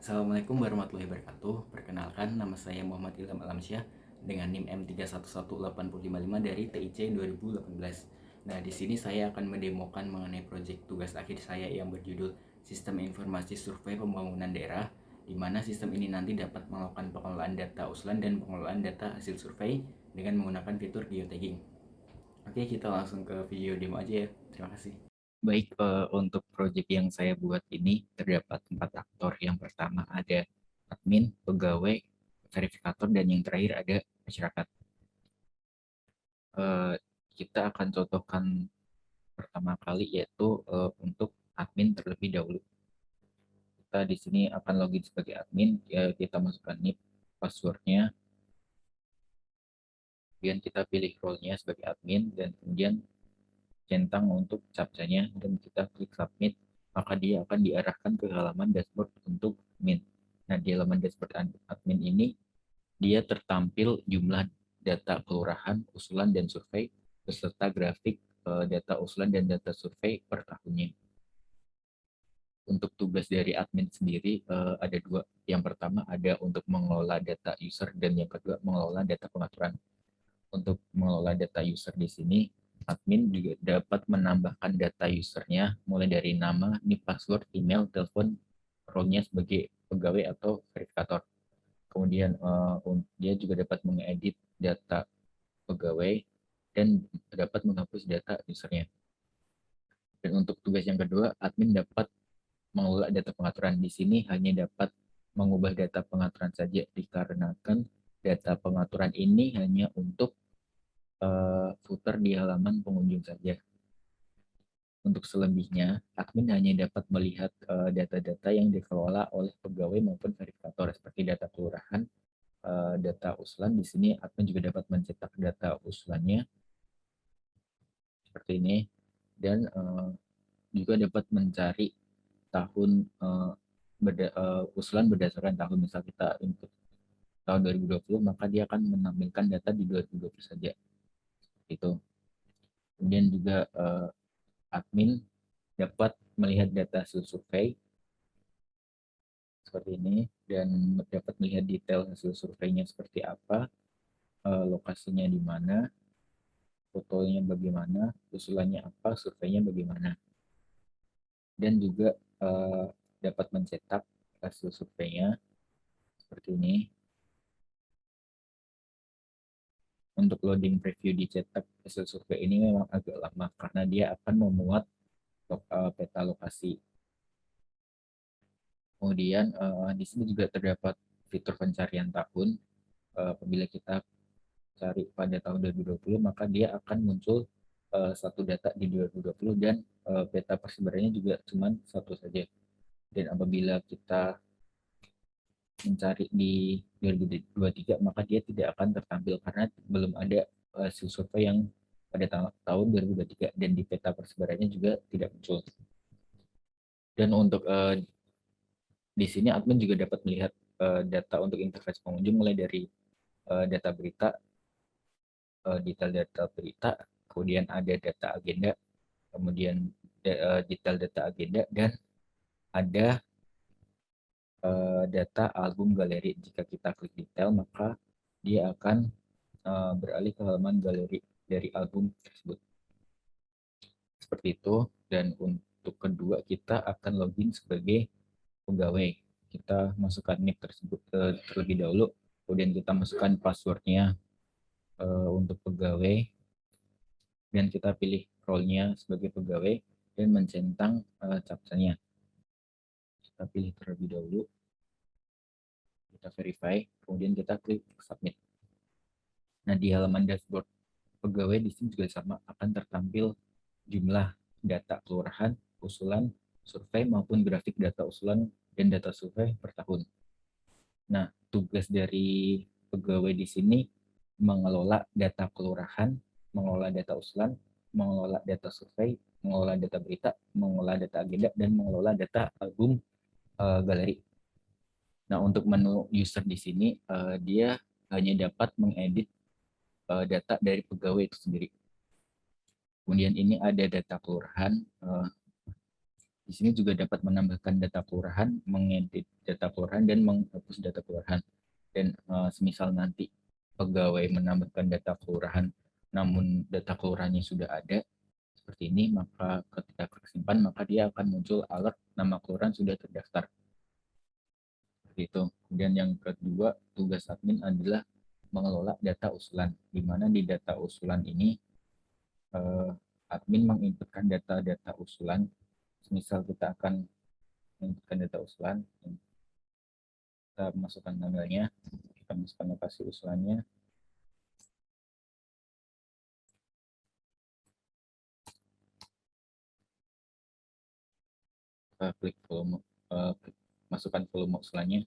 Assalamualaikum warahmatullahi wabarakatuh. Perkenalkan, nama saya Muhammad Ilham Alamsyah dengan NIM M311855 dari TIC 2018. Nah, di sini saya akan mendemokan mengenai proyek tugas akhir saya yang berjudul Sistem Informasi Survei Pembangunan Daerah, di mana sistem ini nanti dapat melakukan pengelolaan data usulan dan pengelolaan data hasil survei dengan menggunakan fitur geotagging. Oke, kita langsung ke video demo aja ya. Terima kasih. Baik, untuk proyek yang saya buat ini terdapat 4 aktor. Yang pertama ada admin, pegawai, verifikator, dan yang terakhir ada masyarakat. Eh, Kita akan contohkan pertama kali yaitu untuk admin terlebih dahulu. Kita di sini akan login sebagai admin, ya, kita masukkan NIP, passwordnya, kemudian kita pilih role-nya sebagai admin, dan kemudian centang untuk captcha-nya dan kita klik submit, maka dia akan diarahkan ke halaman dashboard untuk admin. Nah, di halaman dashboard admin ini dia tertampil jumlah data kelurahan, usulan dan survei beserta grafik data usulan dan data survei per tahunnya. Untuk tugas dari admin sendiri ada dua. Yang pertama ada untuk mengelola data user dan yang kedua mengelola data pengaturan. Untuk mengelola data user di sini, admin juga dapat menambahkan data usernya mulai dari nama, NIP, password, email, telepon, role-nya sebagai pegawai atau verifikator. Kemudian dia juga dapat mengedit data pegawai dan dapat menghapus data usernya. Dan untuk tugas yang kedua, admin dapat mengelola data pengaturan. Di sini hanya dapat mengubah data pengaturan saja dikarenakan data pengaturan ini hanya untuk footer di halaman pengunjung saja. Untuk selebihnya, admin hanya dapat melihat data-data yang dikelola oleh pegawai maupun verifikator seperti data kelurahan, data usulan. Di sini admin juga dapat mencetak data usulannya seperti ini dan juga dapat mencari tahun usulan berdasarkan tahun. Misal kita input tahun 2020, maka dia akan menampilkan data di 2020 saja. Itu. Kemudian juga admin dapat melihat data hasil survei seperti ini dan dapat melihat detail hasil surveinya seperti apa, lokasinya di mana, fotonya bagaimana, usulannya apa, surveinya bagaimana. Dan juga dapat mencetak hasil surveinya seperti ini. Untuk loading preview dicetak hasil survei ini memang agak lama karena dia akan memuat peta lokasi. Kemudian di sini juga terdapat fitur pencarian tahun. Apabila kita cari pada tahun 2020, maka dia akan muncul satu data di 2020 dan peta persebarannya juga cuma satu saja. Dan apabila kita mencari di 2023, maka dia tidak akan tertampil karena belum ada hasil survei yang pada tahun 2023 dan di peta persebarannya juga tidak muncul. Dan untuk di sini admin juga dapat melihat data untuk interface pengunjung mulai dari data berita, detail data berita, kemudian ada data agenda, kemudian detail data agenda, dan ada data album galeri. Jika kita klik detail, maka dia akan beralih ke halaman galeri dari album tersebut. Seperti itu. Dan untuk kedua, kita akan login sebagai pegawai. Kita masukkan NIP tersebut terlebih dahulu, kemudian kita masukkan passwordnya untuk pegawai, dan kita pilih role-nya sebagai pegawai dan mencentang captcha-nya. Kita pilih terlebih dahulu, kita verify, kemudian kita klik submit. Nah, di halaman dashboard pegawai di sini juga sama, akan tertampil jumlah data kelurahan, usulan, survei maupun grafik data usulan dan data survei per tahun. Nah, tugas dari pegawai di sini mengelola data kelurahan, mengelola data usulan, mengelola data survei, mengelola data berita, mengelola data agenda, dan mengelola data album galeri. Nah, untuk menu user di sini, dia hanya dapat mengedit data dari pegawai itu sendiri. Kemudian ini ada data kelurahan. Di sini juga dapat menambahkan data kelurahan, mengedit data kelurahan, dan menghapus data kelurahan. Dan semisal nanti pegawai menambahkan data kelurahan, namun data kelurahannya sudah ada, seperti ini, maka ketika klik simpan, maka dia akan muncul alert nama kelurahan sudah terdaftar. Seperti itu. Kemudian yang kedua, tugas admin adalah mengelola data usulan, di mana di data usulan ini admin menginputkan data-data usulan. Misal kita akan menginputkan data usulan, kita masukkan tanggalnya, kita masukkan lokasi usulannya, kita klik volume, masukkan volume usulannya,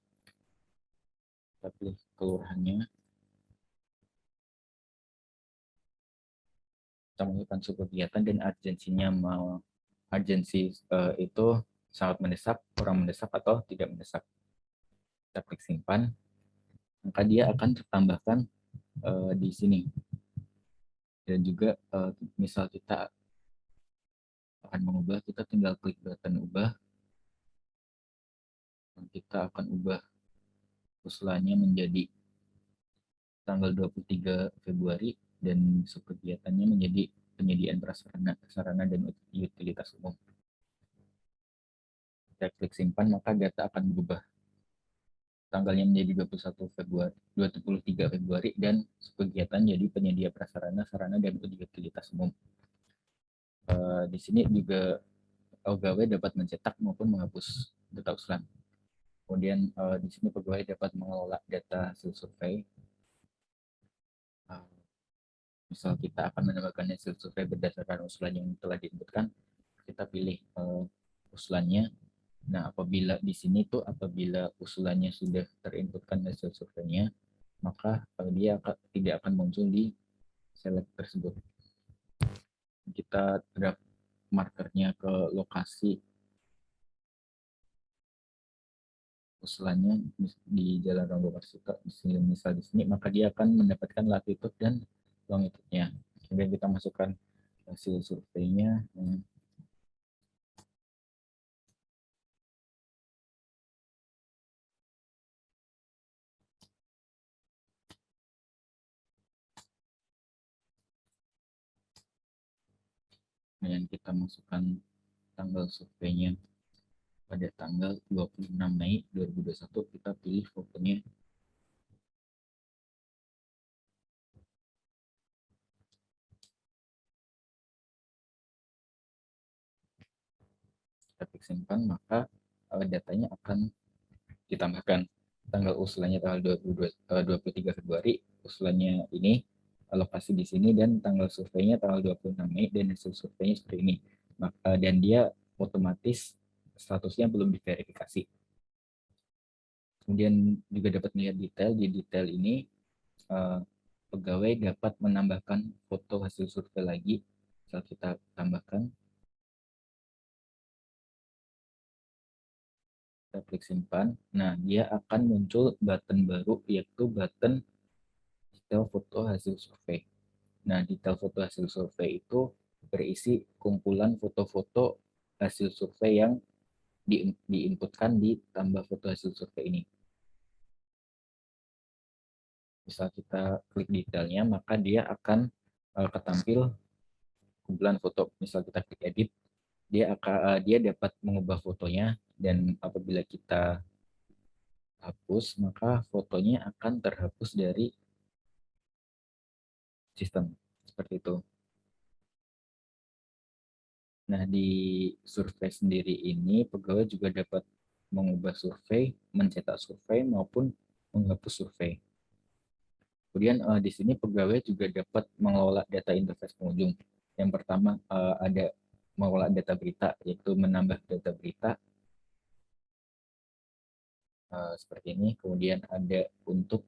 kita pilih kelurahannya, kita masukkan suku kegiatan dan urgensinya, mau urgensi itu sangat mendesak, kurang mendesak, atau tidak mendesak. Kita klik simpan, maka dia akan tertambahkan di sini. Dan juga misal kita akan mengubah, kita tinggal klik button ubah, dan kita akan ubah usulannya menjadi tanggal 23 Februari dan subkegiatannya menjadi penyediaan prasarana, sarana dan utilitas umum. Kita klik simpan, maka data akan berubah. Tanggalnya menjadi 23 Februari dan kegiatan jadi penyedia prasarana, sarana, dan utilitas umum. Di sini juga pegawai dapat mencetak maupun menghapus data usulan. Kemudian di sini pegawai dapat mengelola data hasil survei. Misal kita akan menambahkan hasil survei berdasarkan usulan yang telah diinputkan, kita pilih usulannya. Nah, apabila di sini tuh apabila usulannya sudah terinputkan hasil surveinya, maka dia tidak akan muncul di select tersebut. Kita drag markernya ke lokasi usulannya di Jalan Ronggo Warsito, misal di sini, maka dia akan mendapatkan latitude dan longitude-nya. Kemudian kita masukkan hasil surveinya. Kemudian kita masukkan tanggal surveinya pada tanggal 26 Mei 2021. Kita pilih fotonya. Kita klik simpan, maka datanya akan ditambahkan. Tanggal usulannya tanggal 23 Februari, usulannya ini, lokasi di sini, dan tanggal surveinya tanggal 26 Mei, dan hasil surveinya seperti ini. Dan dia otomatis statusnya belum diverifikasi. Kemudian juga dapat melihat detail. Di detail ini pegawai dapat menambahkan foto hasil survei lagi. Saat kita tambahkan, kita klik simpan. Nah, dia akan muncul button baru, yaitu button detail foto hasil survei. Nah, detail foto hasil survei itu berisi kumpulan foto-foto hasil survei yang diinputkan di tambah foto hasil survei ini. Bisa kita klik detailnya, maka dia akan ketampil kumpulan foto. Misal kita klik edit, dia dapat mengubah fotonya, dan apabila kita hapus, maka fotonya akan terhapus dari sistem. Seperti itu. Nah, di survei sendiri ini, pegawai juga dapat mengubah survei, mencetak survei, maupun menghapus survei. Kemudian di sini pegawai juga dapat mengelola data interface pengunjung. Yang pertama ada mengelola data berita, yaitu menambah data berita seperti ini. Kemudian ada untuk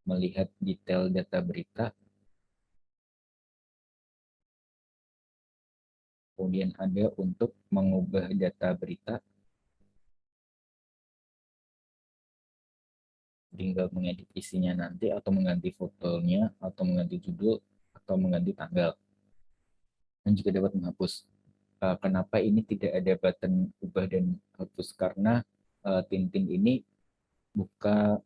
melihat detail data berita. Kemudian ada untuk mengubah data berita, tinggal mengedit isinya nanti, atau mengganti fotonya, atau mengganti judul, atau mengganti tanggal. Dan juga dapat menghapus. Kenapa ini tidak ada button ubah dan hapus? Karena Tintin ini buka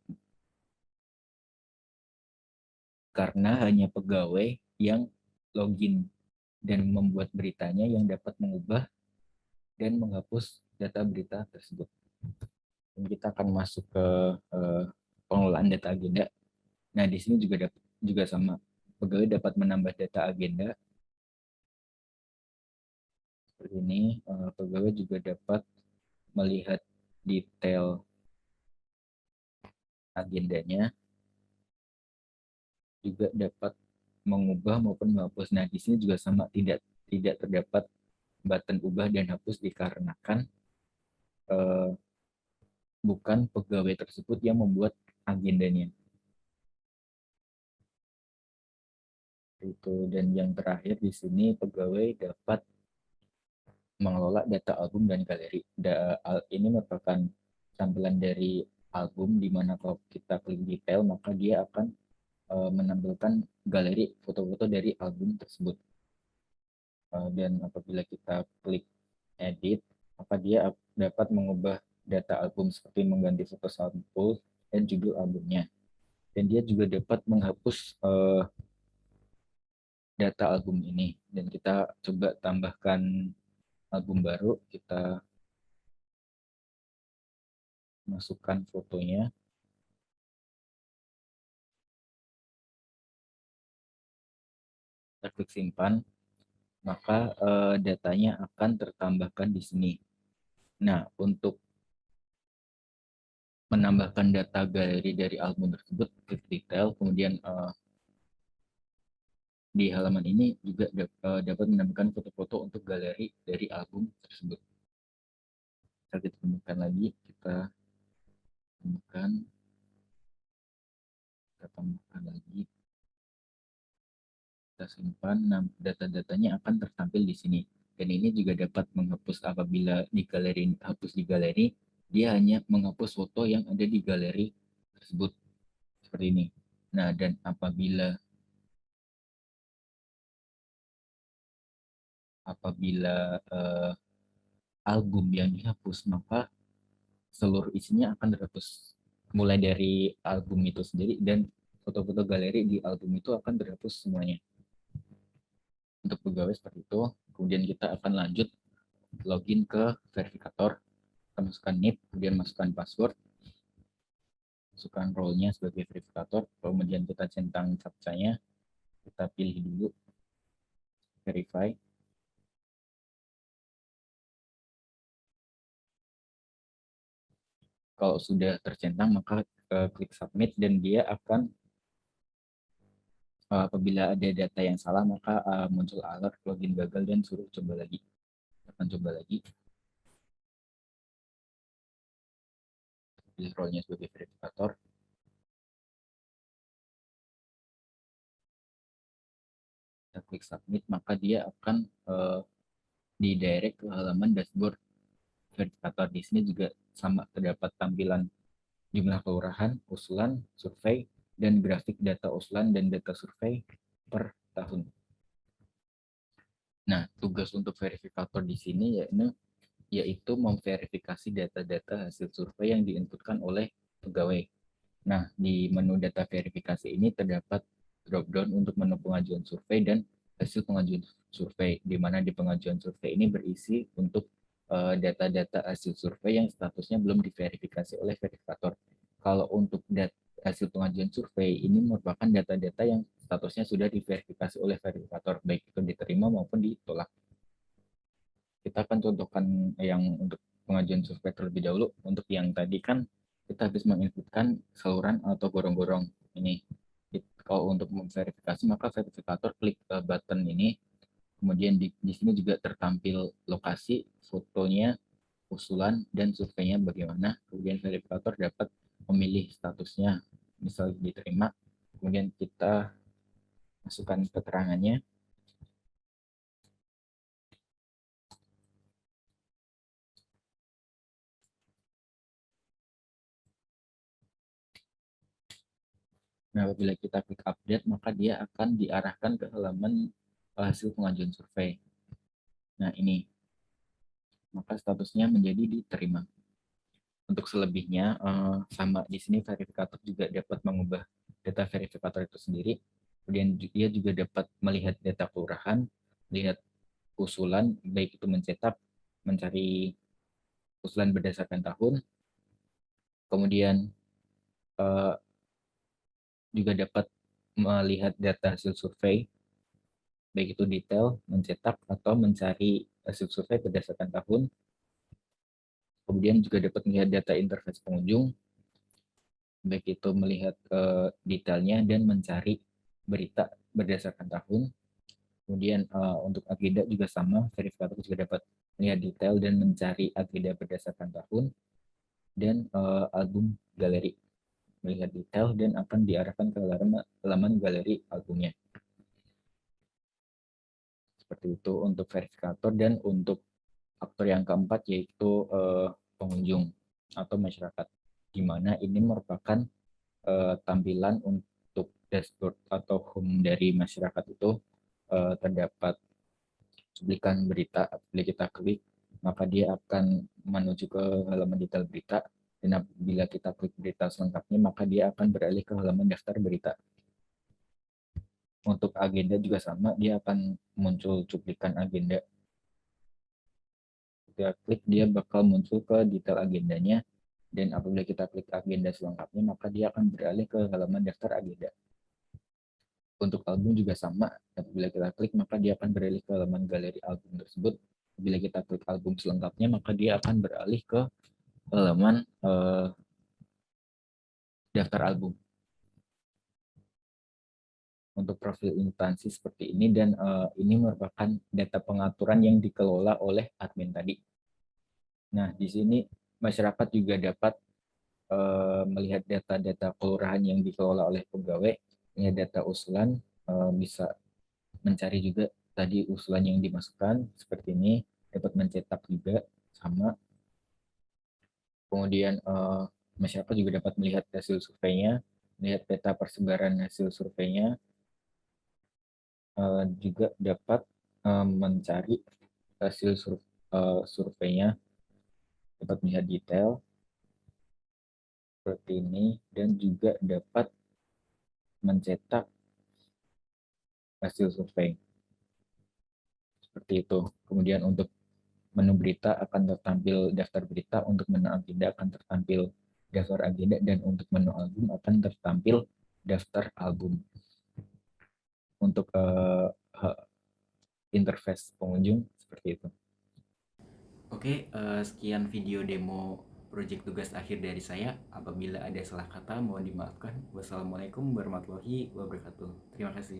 karena hanya pegawai yang login dan membuat beritanya yang dapat mengubah dan menghapus data berita tersebut. Dan kita akan masuk ke pengelolaan data agenda. Nah, di sini juga sama. Pegawai dapat menambah data agenda seperti ini. Pegawai juga dapat melihat detail agendanya, juga dapat mengubah maupun menghapus. Nah, di sini juga sama, tidak terdapat button ubah dan hapus dikarenakan eh, bukan pegawai tersebut yang membuat agendanya. Itu, dan yang terakhir di sini pegawai dapat mengelola data album dan galeri. Ini merupakan tampilan dari album di mana kalau kita klik detail maka dia akan menampilkan galeri foto-foto dari album tersebut. Dan apabila kita klik edit, maka dia dapat mengubah data album seperti mengganti foto sampul dan judul albumnya. Dan dia juga dapat menghapus data album ini. Dan kita coba tambahkan album baru, kita masukkan fotonya, kita klik simpan, maka datanya akan tertambahkan di sini. Nah, untuk menambahkan data galeri dari album tersebut, klik detail, kemudian di halaman ini juga dapat menambahkan foto-foto untuk galeri dari album tersebut. Kita tambahkan lagi, kita tambahkan lagi, kita simpan. Nah, data-datanya akan tertampil di sini. Dan ini juga dapat menghapus apabila di galeri hapus di galeri, dia hanya menghapus foto yang ada di galeri tersebut seperti ini. Nah, dan apabila album yang dihapus, maka seluruh isinya akan terhapus mulai dari album itu sendiri, dan foto-foto galeri di album itu akan terhapus semuanya. Untuk pegawai seperti itu. Kemudian kita akan lanjut login ke verifikator. Kita masukkan NIP, kemudian masukkan password, masukkan role-nya sebagai verifikator, kemudian kita centang captcha-nya, kita pilih dulu verify. Kalau sudah tercentang maka klik submit, dan dia akan apabila ada data yang salah maka muncul alert login gagal dan suruh coba lagi. Akan coba lagi, pilih role-nya sebagai verifikator, kita klik submit, maka dia akan didirect ke halaman dashboard verifikator. Di sini juga sama, terdapat tampilan jumlah kelurahan, usulan, survei, dan grafik data usulan dan data survei per tahun. Nah, tugas untuk verifikator di sini yaitu memverifikasi data-data hasil survei yang diinputkan oleh pegawai. Nah, di menu data verifikasi ini terdapat drop-down untuk menu pengajuan survei dan hasil pengajuan survei, di mana di pengajuan survei ini berisi untuk data-data hasil survei yang statusnya belum diverifikasi oleh verifikator. Kalau untuk hasil pengajuan survei ini merupakan data-data yang statusnya sudah diverifikasi oleh verifikator, baik itu diterima maupun ditolak. Kita akan contohkan yang untuk pengajuan survei terlebih dahulu. Untuk yang tadi kan kita habis menginputkan saluran atau gorong-gorong ini. Kalau untuk memverifikasi maka verifikator klik button ini, kemudian di sini juga tertampil lokasi, fotonya, usulan, dan surveinya bagaimana. Kemudian verifikator dapat memilih statusnya, misalnya diterima, kemudian kita masukkan keterangannya. Nah, apabila kita klik update, maka dia akan diarahkan ke halaman hasil pengajuan survei. Nah, ini. maka statusnya menjadi diterima. Untuk selebihnya, sama di sini verifikator juga dapat mengubah data verifikator itu sendiri. Kemudian dia juga dapat melihat data kelurahan, melihat usulan, baik itu mencetak, mencari usulan berdasarkan tahun, kemudian juga dapat melihat data hasil survei, baik itu detail, mencetak, atau mencari hasil survei berdasarkan tahun. Kemudian juga dapat melihat data interface pengunjung, baik itu melihat detailnya dan mencari berita berdasarkan tahun. Kemudian untuk agenda juga sama, verifikator juga dapat melihat detail dan mencari agenda berdasarkan tahun, dan album galeri, melihat detail dan akan diarahkan ke halaman galeri albumnya. Seperti itu untuk verifikator. Dan untuk faktor yang keempat yaitu pengunjung atau masyarakat, di mana ini merupakan tampilan untuk dashboard atau home dari masyarakat itu. Terdapat cuplikan berita, bila kita klik maka dia akan menuju ke halaman detail berita, dan bila kita klik berita selengkapnya maka dia akan beralih ke halaman daftar berita. Untuk agenda juga sama, dia akan muncul cuplikan agenda. Kita klik dia bakal muncul ke detail agendanya, dan apabila kita klik agenda selengkapnya maka dia akan beralih ke halaman daftar agenda. Untuk album juga sama, apabila kita klik maka dia akan beralih ke halaman galeri album tersebut. Bila kita klik album selengkapnya maka dia akan beralih ke halaman daftar album. Untuk profil instansi seperti ini, dan ini merupakan data pengaturan yang dikelola oleh admin tadi. Nah, di sini masyarakat juga dapat melihat data-data kelurahan yang dikelola oleh pegawai, melihat data usulan, bisa mencari juga tadi usulan yang dimasukkan seperti ini, dapat mencetak juga sama. Kemudian masyarakat juga dapat melihat hasil surveinya, melihat peta persebaran hasil surveinya, juga dapat mencari hasil surveinya, dapat melihat detail seperti ini, dan juga dapat mencetak hasil survei seperti itu. Kemudian untuk menu berita akan tertampil daftar berita, untuk menu agenda akan tertampil daftar agenda, dan untuk menu album akan tertampil daftar album. Untuk interface pengunjung seperti itu. Oke, sekian video demo proyek tugas akhir dari saya. Apabila ada salah kata mohon dimaafkan. Wassalamualaikum warahmatullahi wabarakatuh. Terima kasih.